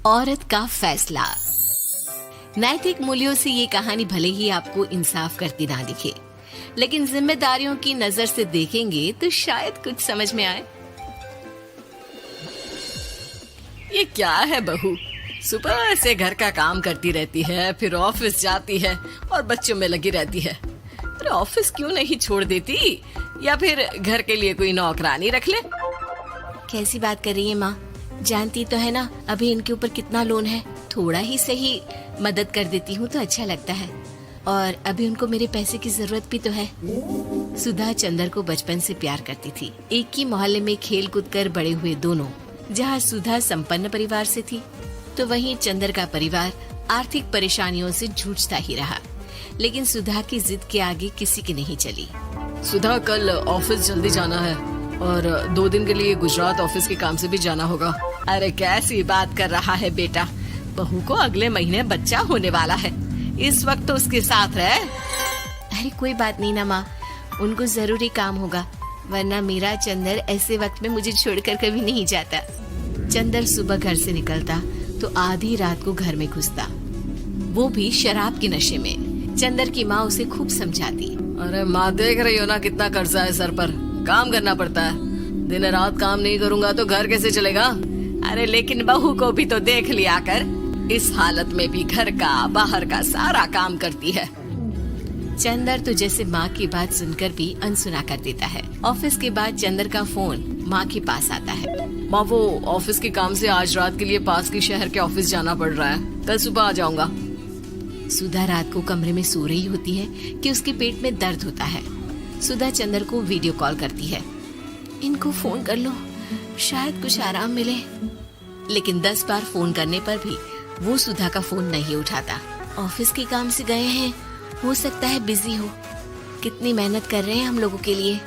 औरत का फैसला। नैतिक मूल्यों से ये कहानी भले ही आपको इंसाफ करती ना दिखे, लेकिन जिम्मेदारियों की नजर से देखेंगे तो शायद कुछ समझ में आए। ये क्या है बहू, सुबह से घर का काम करती रहती है, फिर ऑफिस जाती है और बच्चों में लगी रहती है। अरे ऑफिस क्यों नहीं छोड़ देती, या फिर घर के लिए कोई नौकरानी रख ले। कैसी बात कर रही है माँ? जानती तो है ना अभी इनके ऊपर कितना लोन है। थोड़ा ही सही मदद कर देती हूँ तो अच्छा लगता है, और अभी उनको मेरे पैसे की जरूरत भी तो है। सुधा चंदर को बचपन से प्यार करती थी। एक ही मोहल्ले में खेल कूद कर बड़े हुए दोनों। जहाँ सुधा संपन्न परिवार से थी तो वहीं चंदर का परिवार आर्थिक परेशानियों से जूझता ही रहा। लेकिन सुधा की जिद के आगे किसी की नहीं चली। सुधा, कल ऑफिस जल्दी जाना है और 2 दिन के लिए गुजरात ऑफिस के काम से भी जाना होगा। अरे कैसी बात कर रहा है बेटा, बहू को अगले महीने बच्चा होने वाला है, इस वक्त तो उसके साथ रहे। अरे कोई बात नहीं ना माँ, उनको जरूरी काम होगा, वरना मेरा चंदर ऐसे वक्त में मुझे छोड़कर कभी नहीं जाता। चंदर सुबह घर से निकलता तो आधी रात को घर में घुसता, वो भी शराब के नशे में। चंदर की माँ उसे खूब समझाती। अरे माँ, देख रही हो ना कितना कर्जा है सर पर, काम करना पड़ता है। दिन रात काम नहीं करूँगा तो घर कैसे चलेगा। अरे लेकिन बहू को भी तो देख लिया कर, इस हालत में भी घर का बाहर का सारा काम करती है। चंदर तो जैसे माँ की बात सुनकर भी अनसुना कर देता है। ऑफिस के बाद चंदर का फोन माँ के पास आता है। माँ, वो ऑफिस के काम से आज रात के लिए पास के शहर के ऑफिस जाना पड़ रहा है, कल सुबह आ जाऊंगा। सुधा रात को कमरे में सो रही होती है कि उसके पेट में दर्द होता है। सुधा चंदर को वीडियो कॉल करती है। इनको फोन कर लो, शायद कुछ आराम मिले। लेकिन 10 बार फोन करने पर भी वो सुधा का फोन नहीं उठाता। ऑफिस के काम से गए हैं, हो सकता है बिजी हो। कितनी मेहनत कर रहे हैं हम लोगों के लिए।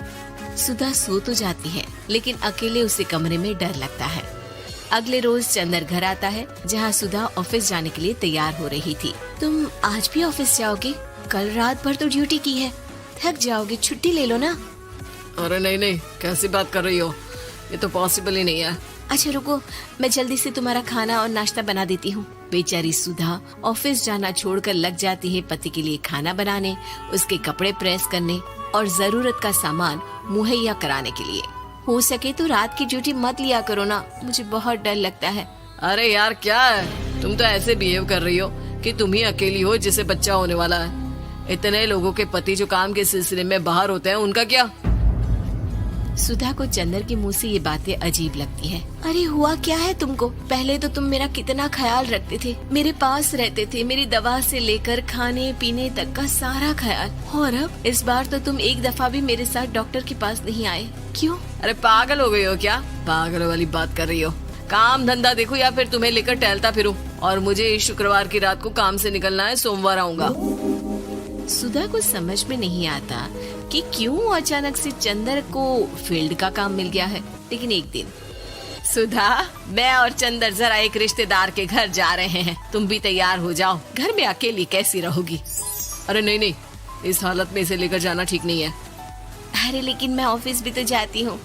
सुधा सो तो जाती है, लेकिन अकेले उसे कमरे में डर लगता है। अगले रोज चंदर घर आता है, जहाँ सुधा ऑफिस जाने के लिए तैयार हो रही थी। तुम आज भी ऑफिस जाओगे? कल रात भर तो ड्यूटी की है, थक जाओगे, छुट्टी ले लो ना। अरे नहीं नहीं, कैसी बात कर रही हो, ये तो पॉसिबल ही नहीं है। अच्छा रुको, मैं जल्दी से तुम्हारा खाना और नाश्ता बना देती हूँ। बेचारी सुधा ऑफिस जाना छोड़कर लग जाती है पति के लिए खाना बनाने, उसके कपड़े प्रेस करने और जरूरत का सामान मुहैया कराने के लिए। हो सके तो रात की ड्यूटी मत लिया करो ना, मुझे बहुत डर लगता है। अरे यार क्या है, तुम तो ऐसे बिहेव कर रही हो कि तुम ही अकेली हो जिसे बच्चा होने वाला है। इतने लोगों के पति जो काम के सिलसिले में बाहर होते हैं, उनका क्या? सुधा को चंदर के मुंह से ये बातें अजीब लगती है। अरे हुआ क्या है तुमको? पहले तो तुम मेरा कितना ख्याल रखते थे, मेरे पास रहते थे, मेरी दवा से लेकर खाने पीने तक का सारा ख्याल। और अब इस बार तो तुम एक दफा भी मेरे साथ डॉक्टर के पास नहीं आए, क्यों? अरे पागल हो गई हो क्या? पागल वाली बात कर रही हो। काम धंधा देखो या फिर तुम्हें लेकर टहलता फिरूं। और मुझे शुक्रवार की रात को काम से निकलना है, सोमवार आऊंगा। सुधा को समझ में नहीं आता कि क्यों अचानक से चंदर को फील्ड का काम मिल गया है। लेकिन एक दिन, सुधा, मैं और चंदर जरा एक रिश्तेदार के घर जा रहे हैं, तुम भी तैयार हो जाओ, घर में अकेली कैसी रहोगी। अरे नहीं नहीं, इस हालत में इसे लेकर जाना ठीक नहीं है। अरे लेकिन मैं ऑफिस भी तो जाती हूँ,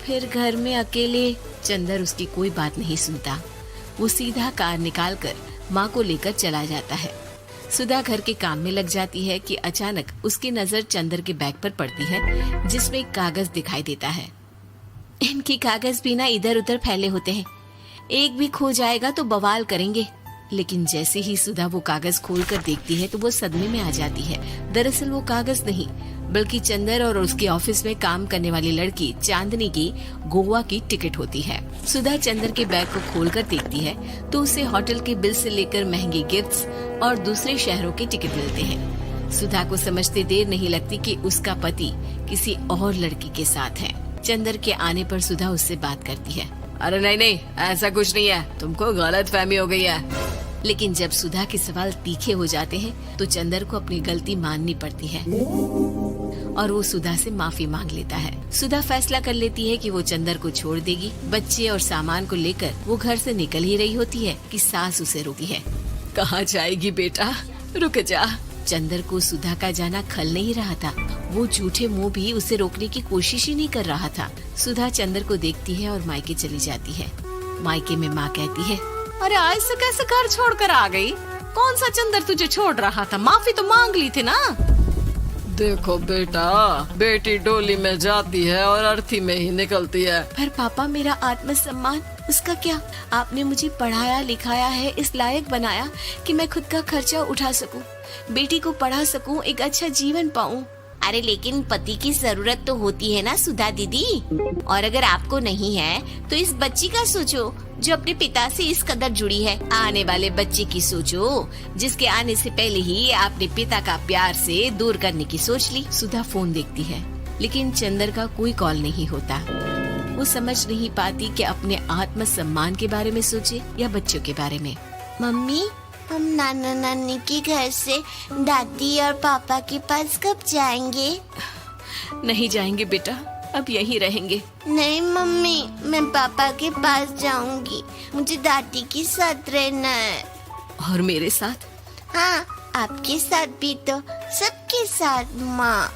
फिर घर में अकेले। चंदर उसकी कोई बात नहीं सुनता। वो सीधा कार निकाल कर माँ को लेकर चला जाता है। सुधा घर के काम में लग जाती है कि अचानक उसकी नजर चंदर के बैग पर पड़ती है, जिसमें एक कागज दिखाई देता है। इनके कागज भी ना इधर उधर फैले होते हैं, एक भी खो जाएगा तो बवाल करेंगे। लेकिन जैसे ही सुधा वो कागज खोलकर देखती है तो वो सदमे में आ जाती है। दरअसल वो कागज नहीं, बल्कि चंदर और उसके ऑफिस में काम करने वाली लड़की चांदनी की गोवा की टिकट होती है। सुधा चंदर के बैग को खोलकर देखती है तो उसे होटल के बिल से लेकर महंगे गिफ्ट्स और दूसरे शहरों के टिकट मिलते हैं। सुधा को समझते देर नहीं लगती कि उसका पति किसी और लड़की के साथ है। चंदर के आने पर सुधा उससे बात करती है। अरे नहीं नहीं, ऐसा कुछ नहीं है, तुमको गलत फहमी हो गई है। लेकिन जब सुधा के सवाल तीखे हो जाते हैं तो चंदर को अपनी गलती माननी पड़ती है और वो सुधा से माफी मांग लेता है। सुधा फैसला कर लेती है कि वो चंदर को छोड़ देगी। बच्चे और सामान को लेकर वो घर से निकल ही रही होती है कि सास उसे रोकी है। कहाँ जाएगी बेटा, रुक जा। चंदर को सुधा का जाना खल नहीं रहा था। वो झूठे मुंह भी उसे रोकने की कोशिश ही नहीं कर रहा था। सुधा चंदर को देखती है और मायके चली जाती है। मायके में माँ कहती है, अरे ऐसे कैसे घर छोड़कर आ गई? कौन सा चंदर तुझे छोड़ रहा था? माफी तो मांग ली थी ना। देखो बेटा, बेटी डोली में जाती है और अर्थी में ही निकलती है। पर पापा, मेरा आत्मसम्मान, उसका क्या? आपने मुझे पढ़ाया लिखाया है, इस लायक बनाया कि मैं खुद का खर्चा उठा सकूं, बेटी को पढ़ा सकूं, एक अच्छा जीवन पाऊं। अरे लेकिन पति की जरूरत तो होती है ना सुधा दीदी, और अगर आपको नहीं है तो इस बच्ची का सोचो जो अपने पिता से इस कदर जुड़ी है। आने वाले बच्चे की सोचो जिसके आने से पहले ही आपने पिता का प्यार से दूर करने की सोच ली। सुधा फोन देखती है लेकिन चंदर का कोई कॉल नहीं होता। वो समझ नहीं पाती कि अपने आत्मसम्मान के बारे में सोचे या बच्चों के बारे में। मम्मी, हम नाना नानी के घर से दादी और पापा के पास कब जाएंगे? नहीं जाएंगे बेटा, अब यहीं रहेंगे। नहीं मम्मी, मैं पापा के पास जाऊंगी। मुझे दादी के साथ रहना है। और मेरे साथ? हाँ, आपके साथ भी तो, सबके साथ माँ।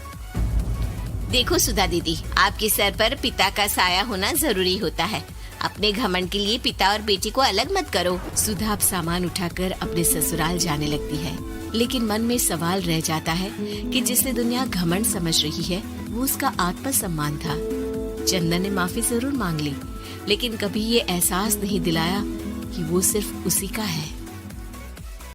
देखो सुधा दीदी, आपके सर पर पिता का साया होना जरूरी होता है। अपने घमंड के लिए पिता और बेटी को अलग मत करो। सुधा अब सामान उठाकर अपने ससुराल जाने लगती है, लेकिन मन में सवाल रह जाता है कि जिसे दुनिया घमंड समझ रही है वो उसका आत्मसम्मान था। चंदन ने माफी जरूर मांग ली, लेकिन कभी ये एहसास नहीं दिलाया कि वो सिर्फ उसी का है।